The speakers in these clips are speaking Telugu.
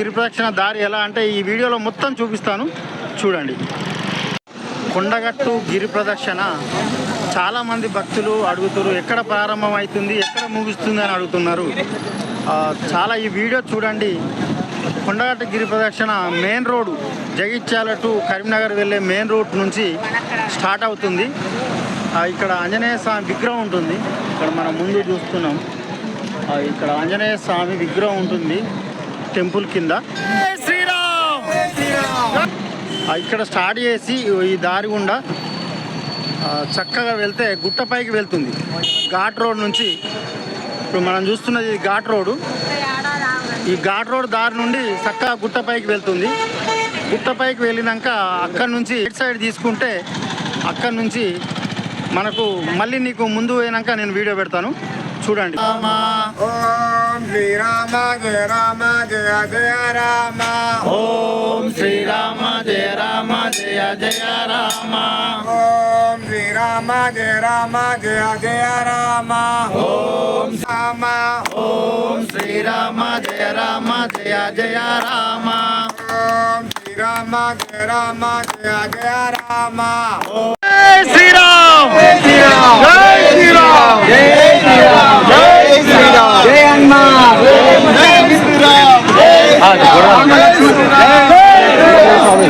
గిరి ప్రదక్షిణ దారి ఎలా అంటే ఈ వీడియోలో మొత్తం చూపిస్తాను చూడండి. కొండగట్టు గిరి ప్రదక్షిణ చాలామంది భక్తులు అడుగుతారు, ఎక్కడ ప్రారంభం అవుతుంది, ఎక్కడ ముగుస్తుంది అని అడుగుతున్నారు. చాలా ఈ వీడియో చూడండి. కొండగట్టు గిరి ప్రదక్షిణ main road Jagtial to Karimnagar వెళ్ళే మెయిన్ రోడ్ నుంచి స్టార్ట్ అవుతుంది. ఇక్కడ ఆంజనేయ స్వామి విగ్రహం ఉంటుంది. ఇక్కడ మనం ముందు చూస్తున్నాం. ఇక్కడ ఆంజనేయ స్వామి విగ్రహం ఉంటుంది టెంపుల్ కింద. ఇక్కడ స్టార్ట్ చేసి ఈ దారి గుండా చక్కగా వెళ్తే గుట్టపైకి వెళ్తుంది. ఘాట్ రోడ్ నుంచి ఇప్పుడు మనం చూస్తున్నది ఘాట్ రోడ్డు. ఈ ఘాట్ రోడ్ దారి నుండి చక్కగా గుట్టపైకి వెళ్తుంది. గుట్టపైకి వెళ్ళినాక అక్కడి నుంచి ఇటు సైడ్ తీసుకుంటే అక్కడి నుంచి మనకు మళ్ళీ నీకు ముందు పోయినాక నేను వీడియో పెడతాను చూడండి. ఓం శ్రీరామ జయ రామ జయ జయ రామ. ఓం శ్రీరామ జయ రామ జయ జయ రామ. ఓం శ్రీరామ జయ రామ జయ జయ రామ. ఓం రామ. ఓం శ్రీరామ జయ రామ జయ జయ రామ. ఓం శ్రీరామ జయ రామ జయ జయ రామ. జై శ్రీరామ్. జై శ్రీరామ్. జై శ్రీరామ్. జై శ్రీరామ్. జై శ్రీరామ్. జై హనుమాన్. జై శ్రీరామ్.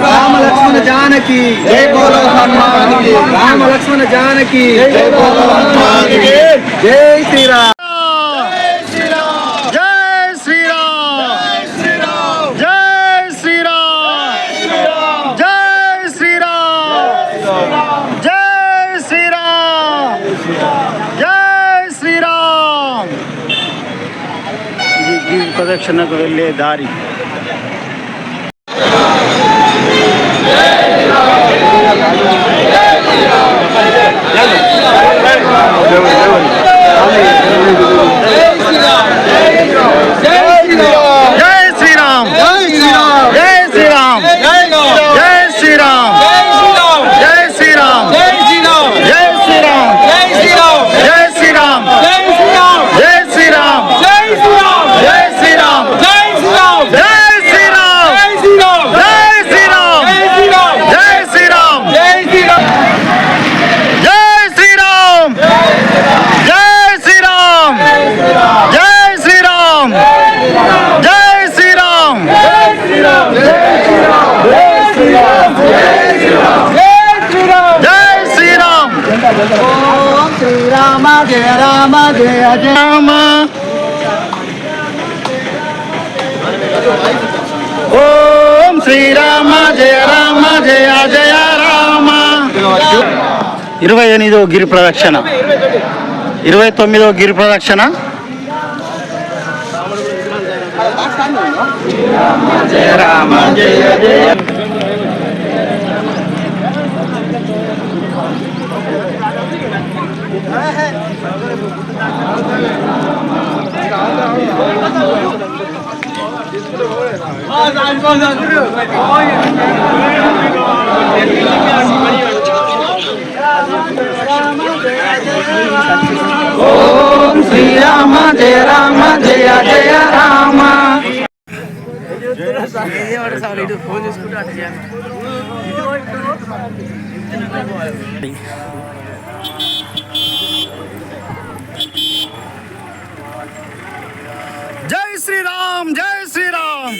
రామ లక్ష్మణ జానకి జై బోలో హనుమాన్ కి. రామ లక్ష్మణ జానకి జై బోలో హనుమాన్ కి. జై శ్రీరామ్. ప్రదక్షిణకు వెళ్ళే దారి. ఓం శ్రీరామ జయ రామ జయ జయ రామ. ఓం శ్రీరామ జయ రామ జయ జయ రామ. 28వ గిరి ప్రదక్షిణ, 29వ గిరి ప్రదక్షిణ. జయ రామ జయ జయ. ఓం శ్రీరామ జయ రామ జయ జయ రామ. జై శ్రీరామ్. జై శ్రీరామ్.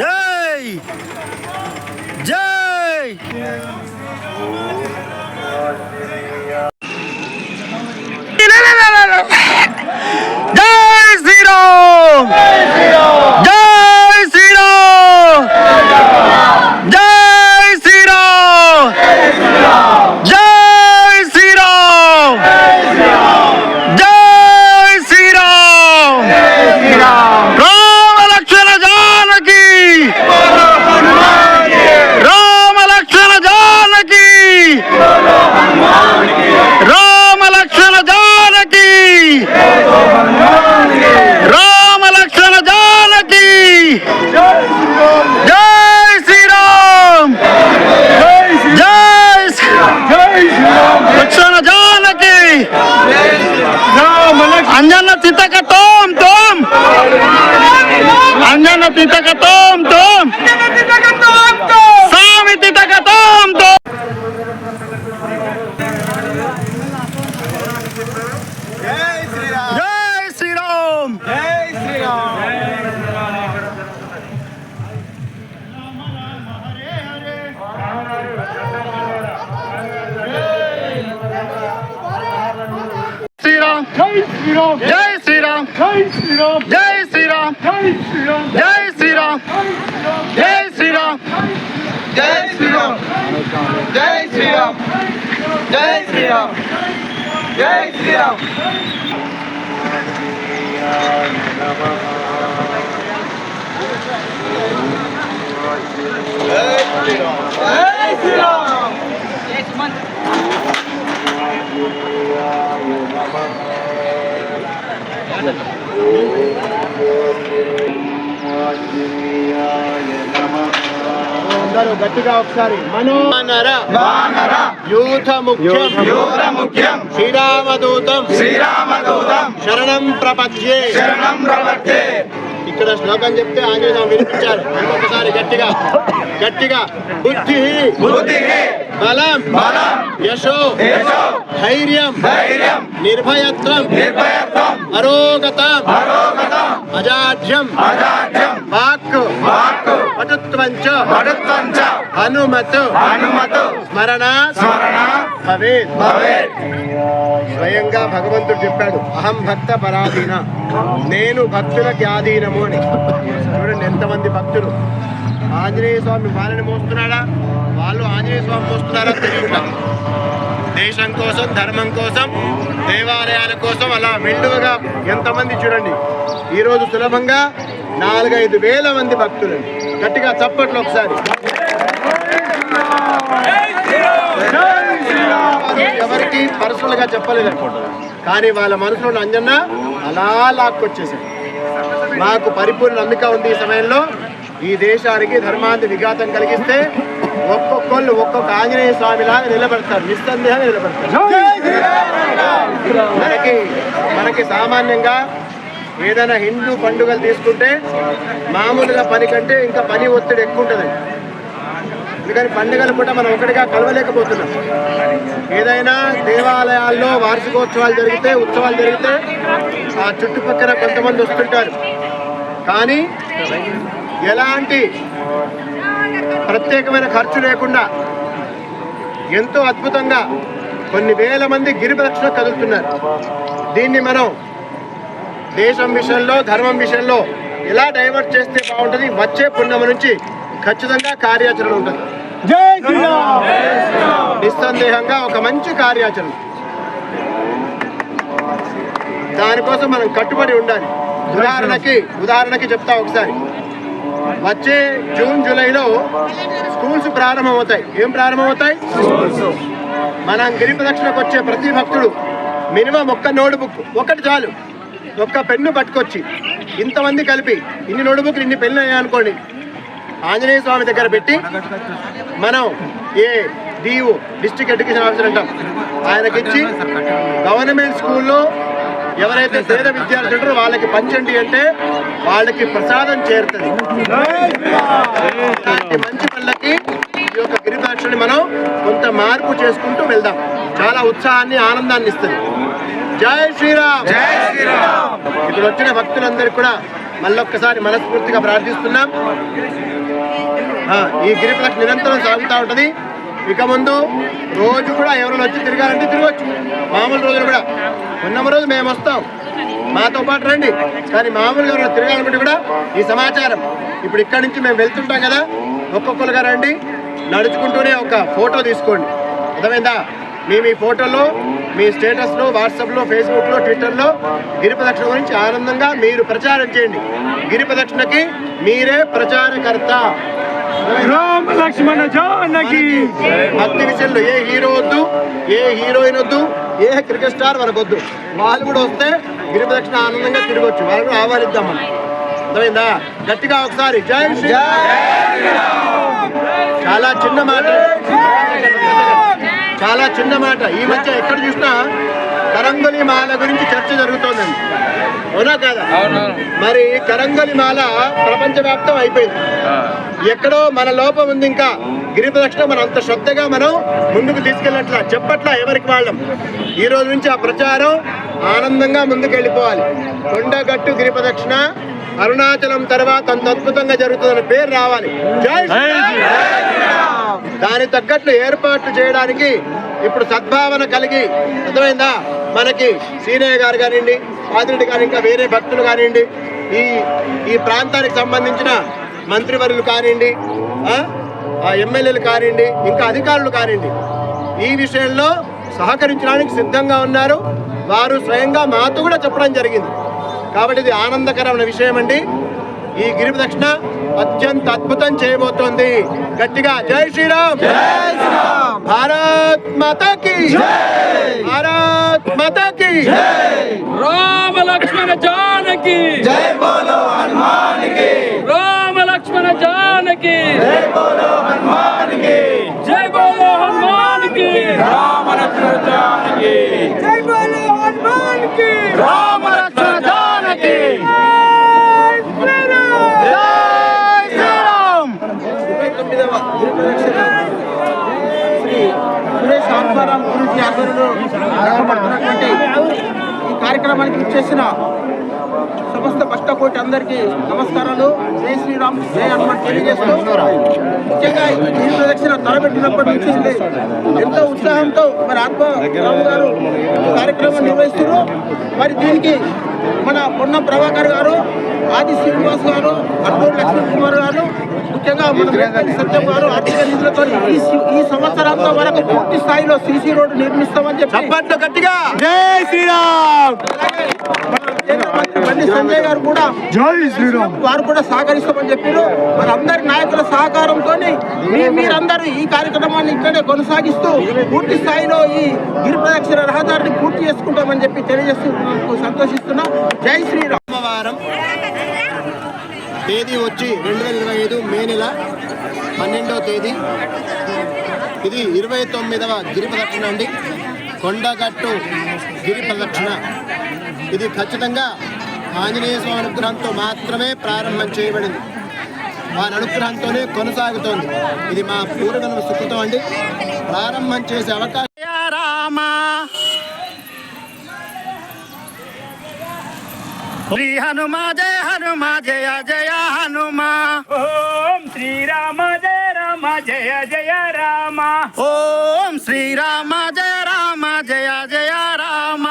జై జై. జై శ్రీరామ్. జై శ్రీరామ్. జై శ్రీరామ్. జై శ్రీరామ్. జై శ్రీరామ్. రామ లక్ష్మణ జానకి. రామ లక్ష్మణ జానకి. శ్రీరామ్ జై శ్రీరామ్ జై శ్రీరామ్ జై శ్రీరామ్ జై శ్రీరామ్ జై శ్రీరామ్ జై శ్రీరామ్ జై శ్రీరామ్ జై శ్రీరామ్ జై శ్రీరామ్ అందరూ గట్టిగా ఒకసారి మనోనర యూథ ముఖ్యం శ్రీరామదూతం శరణం ప్రపద్యే ఇక్కడ శ్లోకం చెప్తే ఆంజనేయ వినిపించారు ఇంకొకసారి గట్టిగా బుద్ధి బలం యశో ధైర్యం నిర్భయత్వం అరోగతం అజాడ్యం వాక్ పటుత్వంచ హనుమత్ స్మరణ భవేత్. స్వయంగా భగవంతుడు చెప్పాడు, అహం భక్త పరాధీన, నేను భక్తులకి ఆధీనము అని. చూడండి ఎంతమంది భక్తులు ఆంజనేయ స్వామి వాళ్ళని మోస్తున్నాడా, వాళ్ళు ఆంజనేయ స్వామి మోస్తున్నారా తెలియట్లా. దేశం కోసం, ధర్మం కోసం, దేవాలయాల కోసం అలా మెండుగా ఎంతమంది చూడండి. ఈరోజు సులభంగా 4-5 వేల మంది భక్తులు. గట్టిగా చప్పట్లు ఒకసారి. ఎవరికి పర్సనల్ గా చెప్పలేదు, కానీ వాళ్ళ మనసులో అంజన్న అలా లాక్కొచ్చేసాడు. మాకు పరిపూర్ణ నమ్మిక ఉంది ఈ సమయంలో. ఈ దేశానికి ధర్మాన్ని విఘాతం కలిగిస్తే ఒక్కొక్కళ్ళు ఒక్కొక్క ఆంజనేయ స్వామి లాగా నిలబడతారు, నిస్సందేహంగా నిలబడతారు. మనకి సామాన్యంగా ఏదైనా హిందూ పండుగలు తీసుకుంటే మామూలుగా పని కంటే ఇంకా పని ఒత్తిడి ఎక్కువ ఉంటుంది. ఎందుకని పండుగలు కూడా మనం ఒకటిగా కలవలేకపోతున్నాం. ఏదైనా దేవాలయాల్లో వార్షికోత్సవాలు జరిగితే, ఉత్సవాలు జరిగితే ఆ చుట్టుపక్కల కొంతమంది వస్తుంటారు, కానీ ఎలాంటి ప్రత్యేకమైన ఖర్చు లేకుండా ఎంతో అద్భుతంగా కొన్ని వేల మంది గిరి ప్రదక్షిణ కదులుతున్నారు. దీన్ని మనం దేశం విషయంలో, ధర్మం విషయంలో ఎలా డైవర్ట్ చేస్తే బాగుంటుంది. వచ్చే పుణ్యం నుంచి ఖచ్చితంగా కార్యాచరణ ఉంటుంది. నిస్సందేహంగా ఒక మంచి కార్యాచరణ. దానికోసం మనం కట్టుబడి ఉండాలి. ఉదాహరణకి చెప్తా ఒకసారి. వచ్చే జూన్ జూలైలో స్కూల్స్ ప్రారంభమవుతాయి. ఏం ప్రారంభమవుతాయి? మనం గిరి ప్రదక్షిణకు వచ్చే ప్రతి భక్తుడు మినిమం ఒక్క నోట్బుక్, ఒకటి చాలు, ఒక్క పెన్ను పట్టుకొచ్చి ఇంతమంది కలిపి ఇన్ని నోట్బుక్లు, ఇన్ని పెన్నులు అయ్యాయనుకోండి, ఆంజనేయ స్వామి దగ్గర పెట్టి మనం DO డిస్ట్రిక్ట్ ఎడ్యుకేషన్ ఆఫీసర్ అంటాం, ఆయనకిచ్చి గవర్నమెంట్ స్కూల్లో ఎవరైతే పేద విద్యార్థులు ఉంటారో వాళ్ళకి పంచండి అంటే వాళ్ళకి ప్రసాదం చేరుతుంది. మంచి పనులకి ఈ యొక్క గిరి ప్రదక్షిణని మనం కొంత మార్పు చేసుకుంటూ వెళ్దాం. చాలా ఉత్సాహాన్ని, ఆనందాన్ని ఇస్తుంది. జై శ్రీరామ్. ఇక్కడ వచ్చిన భక్తులందరికీ కూడా మళ్ళొక్కసారి మనస్ఫూర్తిగా ప్రార్థిస్తున్నాం. ఈ గిరి ప్రదక్షిణ నిరంతరం సాగుతూ ఉంటుంది. ఇక ముందు రోజు కూడా ఎవరైనా వచ్చి తిరగాలంటే తిరగచ్చు. మామూలు రోజులు కూడా ఉన్నమ రోజు మేము వస్తాం, మాతో పాటు రండి. కానీ మామూలుగా ఎవరైనా తిరగాలనుకుంటే కూడా ఈ సమాచారం ఇప్పుడు ఇక్కడి నుంచి మేము వెళ్తుంటాం కదా, ఒక్కొక్కరుగా రండి, నడుచుకుంటూనే ఒక ఫోటో తీసుకోండి. అర్థమైందా? మేము ఈ ఫోటోలో మీ స్టేటస్లో, వాట్సాప్లో, ఫేస్బుక్లో, ట్విట్టర్లో గిరి ప్రదక్షిణ గురించి ఆనందంగా మీరు ప్రచారం చేయండి. గిరి ప్రదక్షిణకి మీరే ప్రచారకర్త. రామ లక్ష్మణ జానకి. భక్తి విషయంలో ఏ హీరో వద్దు, ఏ హీరోయిన్ వద్దు, ఏ క్రికెట్ స్టార్ మనకు వద్దు. వాళ్ళు కూడా వస్తే గిరి ప్రదక్షిణ ఆనందంగా తిరగొచ్చు. వాళ్ళు కూడా ఆహ్వానిద్దాం మనం. అర్థమైందా? గట్టిగా ఒకసారి జై శ్రీ. చాలా చిన్న మాట. ఈ మధ్య ఎక్కడ చూసినా కరంగలి మాల గురించి చర్చ జరుగుతోందండి. అవునా కాదా? మరి కరంగలి మాల ప్రపంచవ్యాప్తం అయిపోయింది. ఎక్కడో మన లోపం ఉంది. ఇంకా గిరి ప్రదక్షిణ మనం అంత శ్రద్ధగా మనం ముందుకు తీసుకెళ్ళట్లా, చెప్పట్లా ఎవరికి వాళ్ళం. ఈ రోజు నుంచి ఆ ప్రచారం ఆనందంగా ముందుకు వెళ్ళిపోవాలి. కొండగట్టు గిరి ప్రదక్షిణ అరుణాచలం తర్వాత అంత అద్భుతంగా జరుగుతుందన్న పేరు రావాలి. జై దాని తగ్గట్లు ఏర్పాట్లు చేయడానికి ఇప్పుడు సద్భావన కలిగి, అర్థమైందా, మనకి సీనయ్య గారు కానివ్వండి, ఆదిరెడ్డి గారు, ఇంకా వేరే భక్తులు కానివ్వండి, ఈ ప్రాంతానికి సంబంధించిన మంత్రివర్యులు కానివ్వండి, ఎమ్మెల్యేలు కానివ్వండి, ఇంకా అధికారులు కానివ్వండి, ఈ విషయంలో సహకరించడానికి సిద్ధంగా ఉన్నారు. వారు స్వయంగా మాతో కూడా చెప్పడం జరిగింది. కాబట్టి ఇది ఆనందకరమైన విషయం అండి. ఈ గిరి ప్రదక్షిణ అత్యంత అద్భుతం చేయబోతోంది. గట్టిగా జై శ్రీరామ్, భారత్ మాతా కీ, భారత్ మాతా కీ, రామ లక్ష్మణ జానకి, జై బోలో హనుమాన్ కి, రామ లక్ష్మణ జానకి, జై బోలో హనుమాన్ కి, జై బోలో హనుమాన్ కి, రామ లక్ష్మణ జానకి, జై బోలో హనుమాన్ కి, రామ లక్ష్మణ జానకి, శ్రీ సురేష్ ఆత్మారాం గురించి ఆధ్వర్యంలో జరగబడుతున్నటువంటి ఈ కార్యక్రమానికి ఇచ్చేసిన సమస్త భక్తకోటి అందరికీ నమస్కారాలు. జై శ్రీరామ్, జై హనుమాన్ తెలియజేస్తూ, ముఖ్యంగా ఈ గిరి ప్రదక్షిణ తలపెట్టినప్పటి నుంచి ఎంతో ఉత్సాహంతో మరి ఆత్మారాము గారు ఈ కార్యక్రమం నిర్వహిస్తున్నారు. మరి దీనికి మన పొన్నం ప్రభాకర్ గారు, ఆది శ్రీనివాస్ గారు, అల్లూరి లక్ష్మణ్ కుమార్ గారు, ముఖ్యంగా మన సత్యం గారు ఆర్థిక నిధులతో ఈ సంవత్సరాంతం వరకు పూర్తి స్థాయిలో సీసీ రోడ్డు నిర్మిస్తామని చెప్పి గట్టిగా జై శ్రీరామ్, బండి సంజయ్ గారు కూడా జై శ్రీరామ్, వారు కూడా సహకరిస్తామని చెప్పారు. మరి అందరి నాయకుల సహకారంతో మీరందరూ ఈ కార్యక్రమాన్ని ఇక్కడే కొనసాగిస్తూ పూర్తి స్థాయిలో ఈ గిరి ప్రదక్షిణ రహదారిని పూర్తి చేసుకుంటామని చెప్పి తెలియజేస్తున్నందుకు సంతోషిస్తున్నా. జై శ్రీరామ్. సోమవారం తేదీ వచ్చి 2025 మే నెల 12వ తేదీ. ఇది 29వ గిరి ప్రదక్షిణ అండి. కొండగట్టు గిరి ప్రదక్షిణ. ఇది ఖచ్చితంగా ఆంజనేయ స్వామి అనుగ్రహంతో మాత్రమే ప్రారంభం చేయబడింది. వారి అనుగ్రహంతోనే కొనసాగుతోంది. ఇది మా పూర్వజన్మ సుకృతం అండి. ప్రారంభం చేసే అవకాశం. శ్రీ హనుమా జయ హనుమా జయ జయ హనుమా, ఓం శ్రీరామ జయ రామ జయ జయ రామ, ఓం శ్రీరామ జయ రామ జయ జయ రామ,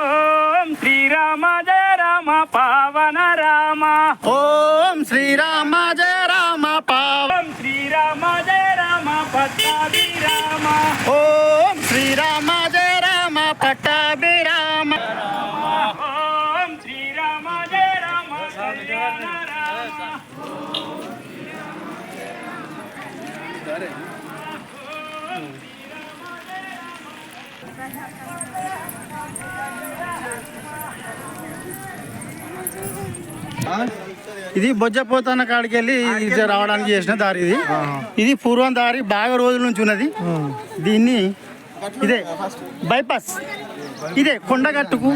ఓం శ్రీరామ జయ రామ పావన రామ, ఓం శ్రీరామ జయ రామ ఓం శ్రీరామ జయ రామ పట్టాభి రామ, ఓం శ్రీరామ జయ రామ పట్టాభిరామ, ఓం శ్రీరామ జయ రామ కళ్యాణ రామ. ఇది బొజ్జపోతన్న కాడికి వెళ్ళి ఇది రావడానికి చేసిన దారి. ఇది పూర్వం దారి, బాగా రోజుల నుంచి ఉన్నది. దీన్ని ఇదే బైపాస్, ఇదే కొండగట్టుకు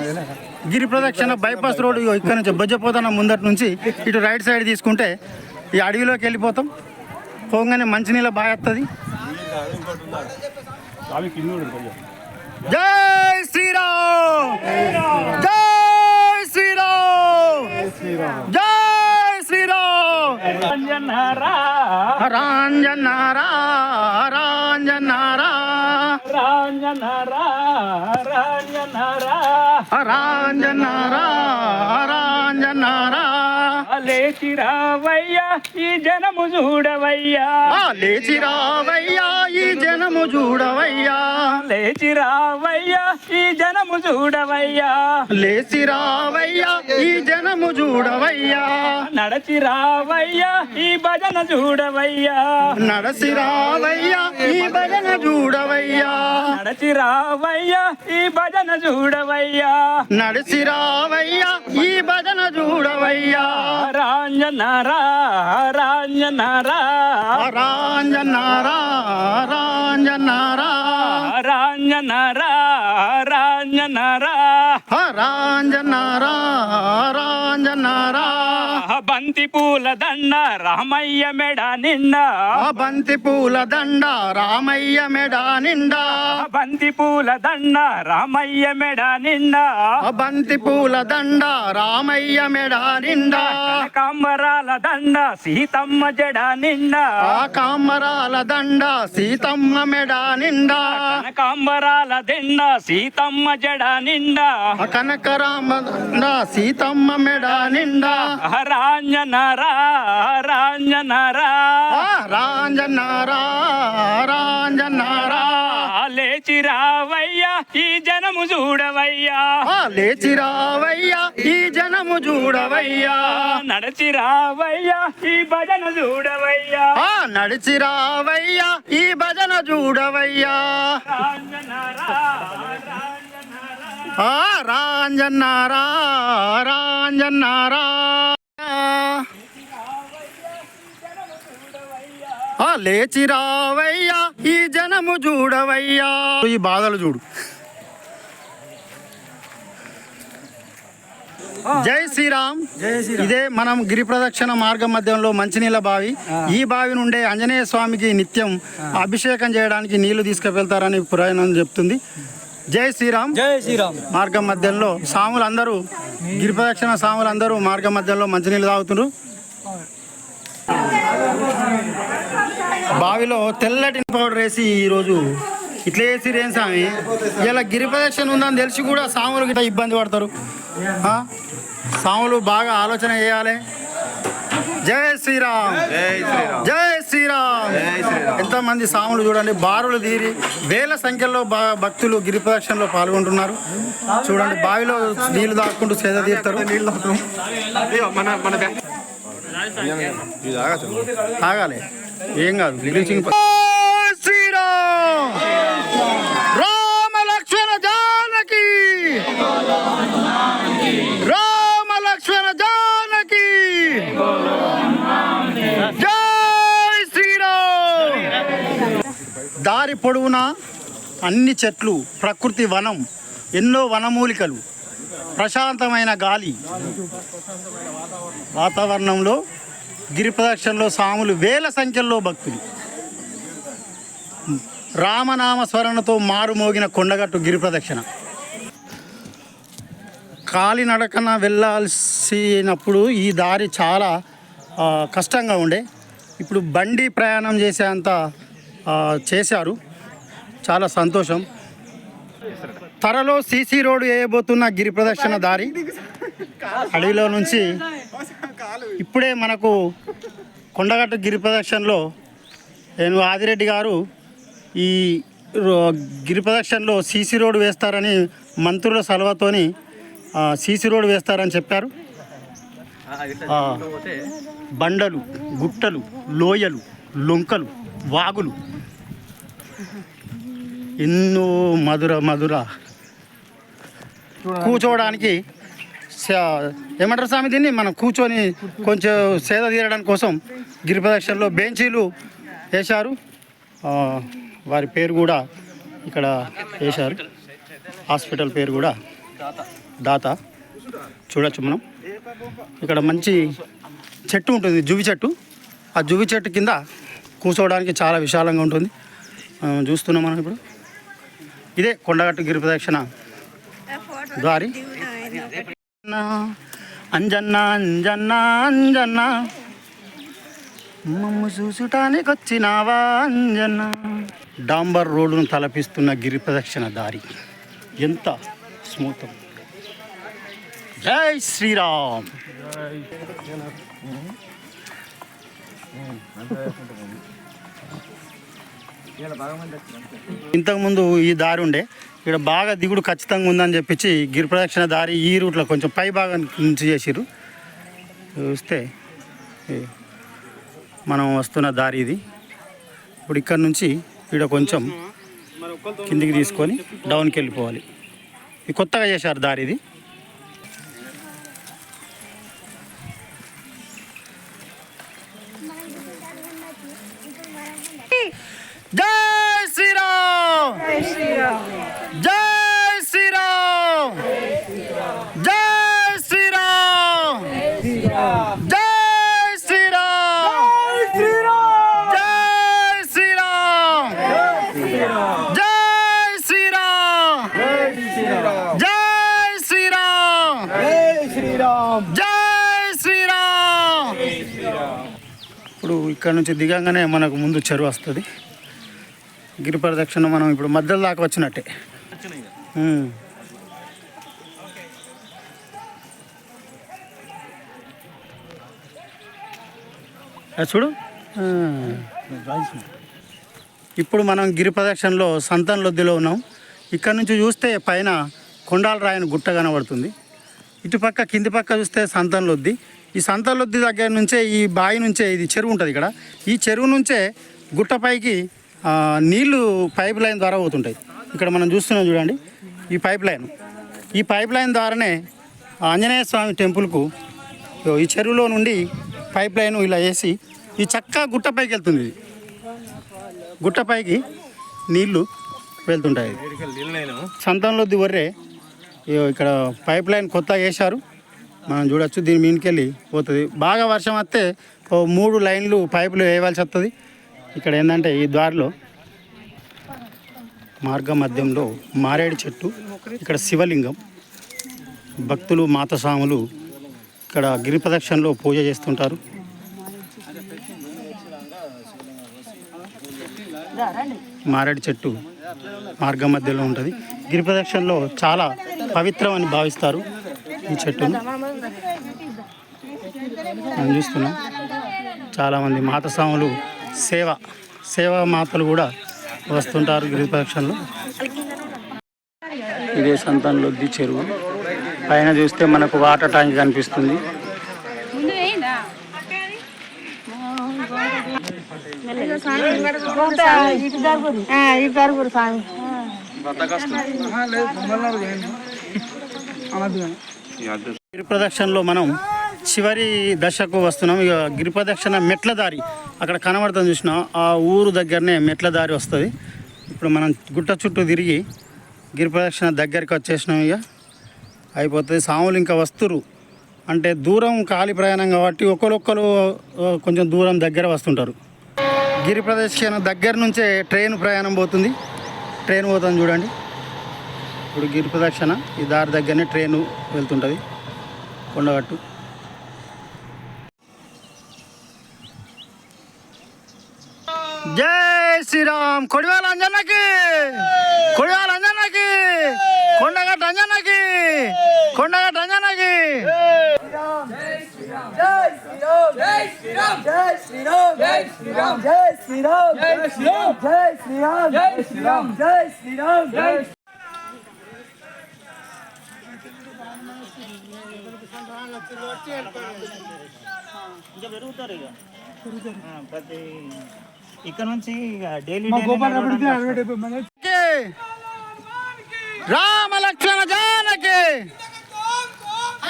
గిరి ప్రదక్షిణ బైపాస్ రోడ్. ఇక్కడ నుంచి బొజ్జపోతన్న ముందటి నుంచి ఇటు రైట్ సైడ్ తీసుకుంటే ఈ అడవిలోకి వెళ్ళిపోతాం. పోగానే మంచినీళ్ళ బాగా వస్తుంది. జై శ్రీరామ్, జై శ్రీరామ్, జై శ్రీరామ్. రాంజనారా రాంజనారా రాంజనారా రాంజనారా రాంజనారా రాంజనారా రాంజనారా, లేచి రావయ్యా ఈ జనము చూడవయ్యా, లేచి రావయ్యా ఈ జనము చూడవయ్యా, లేచి రావయ్యా ఈ జనము చూడవయ్యా, లేచి రావయ్యా ఈ జనము చూడవయ్యా, నడచి రావయ్యా ఈ భజన చూడవయ్యా, నడసి రావయ్యా ఈ భజన చూడవయ్యా, నడచి రావయ్యా ఈ భజన చూడవయ్యా, నడిసి రావయ్యా ఈ భజన చూడవయ్యా, రాంజనారా రాంజనారా రాంజనారా రాంజనారా రాంజనారా రాంజనారా రాంజనారా రాంజనారా బంతి పూల దండ రామయ్య మెడ నిండా బంతి పూల దండ రామయ్య మెడ నిండా బంతి పూల దండ రామయ్య మెడ నిండా బంతి పూల దండ రామయ్య మెడ నిండా కాంబరాల దండ సీతమ్మ జడ నిండా కాంబరాల దండ సీతమ్మ మెడ నిండా కాంబరాల దండ సీతమ్మ జడ నిండా కనకరామ దండ సీతమ్మ మెడ నిండా రాంజనరా రాంజనరా రాంజనారా రాంజనారా లేచి రావయ్యా ఈ జనము చూడవయ్యా లేచి రావయ్యా ఈ జనము చూడవయ్యా నడచి రావయ్యా ఈ భజన చూడవయ్యా నడిచి రావయ్యా ఈ భజన చూడవయ్యా రాంజన్నారా రాంజన్నారా లేచి రావయ్యా ఈ జనము చూడవయ్యా ఈ బాధలు చూడు. జై శ్రీరామ్. ఇదే మనం గిరి ప్రదక్షిణ మార్గం మధ్యంలో మంచినీళ్ళ బావి. ఈ బావి నుండే ఆంజనేయ స్వామికి నిత్యం అభిషేకం చేయడానికి నీళ్లు తీసుకువెళ్తారని పురాణం చెప్తుంది. జై శ్రీరామ్. జై శ్రీరామ్. మార్గం మధ్యంలో సాములందరూ గిరి ప్రదక్షిణ సాములందరూ మార్గం మధ్యంలో మంచినీళ్ళు తాగుతున్నారు. బావిలో తెల్లటి పౌడర్ వేసి ఈరోజు ఇట్లా వేసి ఏం స్వామి ఇలా గిరి ప్రదక్షిణ ఉందని తెలిసి కూడా సాములు గిట్లా ఇబ్బంది పడతారు. సాములు బాగా ఆలోచన చేయాలి. జై శ్రీరామ్. జై శ్రీరామ్. ఎంతమంది సాములు చూడండి, బారులు తీరి వేల సంఖ్యలో భక్తులు గిరి ప్రదక్షిణలో పాల్గొంటున్నారు. చూడండి, బావిలో నీళ్లు దాక్కుంటూ సేద తీరుతారు. తాగాలి, ఏం కాదు. బ్లీచింగ్. శ్రీరామ్. రామ లక్ష్మణ జానకి. రామ లక్ష్మణ జానకి. జై శ్రీరామ్. దారి పొడవునా అన్ని చెట్లు, ప్రకృతి వనం, ఎన్నో వనమూలికలు, ప్రశాంతమైన గాలి వాతావరణంలో గిరి ప్రదక్షిణలో సాములు వేల సంఖ్యలో భక్తులు. రామనామ స్మరణతో మారుమోగిన కొండగట్టు గిరి ప్రదక్షిణ. కాలినడకన వెళ్ళాల్సినప్పుడు ఈ దారి చాలా కష్టంగా ఉండే. ఇప్పుడు బండి ప్రయాణం చేసేంత చేశారు. చాలా సంతోషం. త్వరలో సీసీ రోడ్డు వేయబోతున్న గిరి ప్రదక్షిణ దారి. అడవిలో నుంచి ఇప్పుడే మనకు కొండగట్టు గిరి ప్రదక్షిణలో నేను ఆదిరెడ్డి గారు ఈ గిరి ప్రదక్షిణలో సీసీ రోడ్డు వేస్తారని మంత్రుల సలహాతోని సీసీ రోడ్డు వేస్తారని చెప్పారు. బండలు, గుట్టలు, లోయలు, లొంకలు, వాగులు, ఎన్నో మధుర మధుర కూర్చోవడానికి ఏమంటారు స్వామి దీన్ని, మనం కూర్చొని కొంచెం సేద తీరడానికి కోసం గిరి ప్రదక్షిణలో బెంచీలు వేశారు. వారి పేరు కూడా ఇక్కడ వేశారు. హాస్పిటల్ పేరు కూడా దాత. చూడొచ్చు మనం. ఇక్కడ మంచి చెట్టు ఉంటుంది, జువి చెట్టు. ఆ జువి చెట్టు కింద కూర్చోవడానికి చాలా విశాలంగా ఉంటుంది. చూస్తున్నాం మనం ఇప్పుడు. ఇదే కొండగట్టు గిరి ప్రదక్షిణ దారి. అంజన్న అంజన్న అంజన్న మమ్ము చూసుటానికి వచ్చినావా అంజన్న. డాంబర్ రోడ్డును తలపిస్తున్న గిరి ప్రదక్షిణ దారి ఎంత స్మూత్. జై శ్రీరామ్. ఇంతకుముందు ఈ దారి ఉండే, ఇక్కడ బాగా దిగుడు ఖచ్చితంగా ఉందని చెప్పించి గిరి ప్రదక్షిణ దారి ఈ రూట్లో కొంచెం పై భాగం నుంచి చేసిర్రు. చూస్తే మనం వస్తున్న దారి ఇది. ఇప్పుడు ఇక్కడ నుంచి ఇక్కడ కొంచెం కిందికి తీసుకొని డౌన్కి వెళ్ళిపోవాలి. ఇది కొత్తగా చేశారు దారి ఇది. జై శ్రీరామ్. జై శ్రీరామ్. జై శ్రీరామ్. జై శ్రీరామ్. జై జై శ్రీరామ్ జై శ్రీరామ్ జై శ్రీరామ్. ఇప్పుడు ఇక్కడ నుంచి దిగంగానే మనకు ముందు చెరువు వస్తుంది. గిరి ప్రదక్షిణ మనం ఇప్పుడు మధ్యలో దాకా వచ్చినట్టే. చూడు, ఇప్పుడు మనం గిరి ప్రదక్షిణలో సంతాన్ లొద్దిలో ఉన్నాం. ఇక్కడ నుంచి చూస్తే పైన కొండాల రాయని గుట్ట కనబడుతుంది. ఇటుపక్క కింది పక్క చూస్తే సంతాన్ లొద్ది. ఈ సంతాన్ లొద్ది దగ్గర నుంచే ఈ బావి నుంచే ఇది చెరువు ఉంటుంది. ఇక్కడ ఈ చెరువు నుంచే గుట్టపైకి నీళ్లు పైప్ లైన్ ద్వారా పోతుంటాయి. ఇక్కడ మనం చూస్తున్నాం చూడండి, ఈ పైప్ లైన్ ద్వారానే ఆంజనేయ స్వామి టెంపుల్కు ఈ చెరువులో నుండి పైప్ లైన్ ఇలా వేసి ఈ చక్కగా గుట్టపైకి వెళ్తుంది. గుట్టపైకి నీళ్లు వెళ్తుంటాయి. సంతంలో వర్రే ఇక్కడ పైప్ లైన్ కొత్తగా వేశారు, మనం చూడొచ్చు. దీని మీదకెళ్ళి పోతుంది. బాగా వర్షం వస్తే 3 లైన్లు పైపులు వేయవలసి వస్తుంది. ఇక్కడ ఏంటంటే ఈ దారిలో మార్గ మధ్యంలో మారేడు చెట్టు, ఇక్కడ శివలింగం, భక్తులు మాతస్వాములు ఇక్కడ గిరి ప్రదక్షిణలో పూజ చేస్తుంటారు. మారేడు చెట్టు మార్గం మధ్యలో ఉంటుంది. గిరి ప్రదక్షిణలో చాలా పవిత్రం అని భావిస్తారు ఈ చెట్టును. మనం చూస్తున్నాం చాలామంది మాతస్వాములు సేవా మాతలు కూడా వస్తుంటారు గిరి ప్రదక్షిణలో. ఇదే సంతాన్ లొద్ది చెరువు. పైన చూస్తే మనకు వాటర్ ట్యాంక్ కనిపిస్తుంది. గిరి ప్రదక్షిణలో మనం చివరి దశకు వస్తున్నాం. ఇక గిరి ప్రదక్షిణ మెట్ల దారి అక్కడ కనబడుతుంది చూసినా, ఆ ఊరు దగ్గరనే మెట్ల దారి వస్తుంది. ఇప్పుడు మనం గుట్ట చుట్టూ తిరిగి గిరి ప్రదక్షిణ దగ్గరికి వచ్చేసినాం. ఇక అయిపోతుంది. సాములు ఇంకా వస్తురు అంటే దూరం ఖాళీ ప్రయాణం కాబట్టి ఒకరొక్కరు కొంచెం దూరం దగ్గర వస్తుంటారు. గిరి ప్రదక్షిణ దగ్గర నుంచే ట్రైన్ ప్రయాణం పోతుంది. ట్రైన్ పోతుంది చూడండి. ఇప్పుడు గిరి ప్రదక్షిణ ఈ దారి దగ్గరనే ట్రైను వెళ్తుంటుంది కొండగట్టు. జై శ్రీరామ్. కొడివాల అంజన్నకి, కొడివాల అంజన్నకి, కొండగట్టు అంజన్నకి, కొండగట్టు అంజన్నకి. ఇక్కడ నుంచి డైలీ రామ లక్ష్మణ జానకి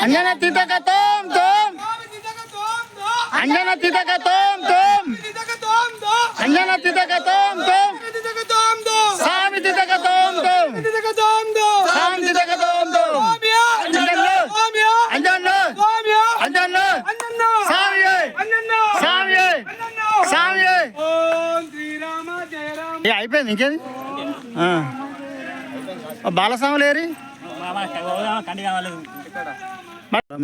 అంజన తితక తోం తోం, అంజన తితక తోం తోం, అంజన తితక తోం తోం, స్వామి తితక తోం తోం, స్వామి తితక తోం తోం, అంజన్లో అంజన్లో అంజన్లో స్వామి స్వామి స్వామి. అయిపోయింది ఇంకేది. బాలస్వాములు ఏరి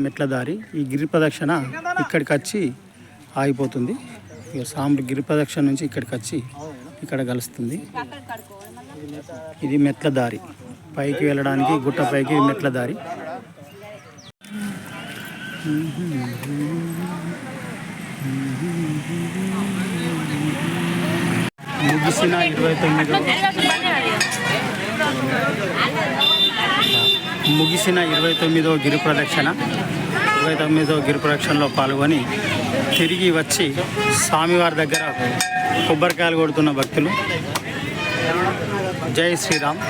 మెట్ల దారి. ఈ గిరి ప్రదక్షిణ ఇక్కడికి వచ్చి ఆగిపోతుంది. ఇక సాంబ గిరి ప్రదక్షిణ నుంచి ఇక్కడికి వచ్చి ఇక్కడ కలుస్తుంది. ఇది మెట్ల దారి, పైకి వెళ్ళడానికి గుట్ట పైకి మెట్ల దారి. ముగిసిన 29వ గిరి ప్రదక్షిణ. 29వ గిరి ప్రదక్షిణలో పాల్గొని తిరిగి వచ్చి స్వామివారి దగ్గర కొబ్బరికాయలు కొడుతున్న భక్తులు. జై శ్రీరామ్.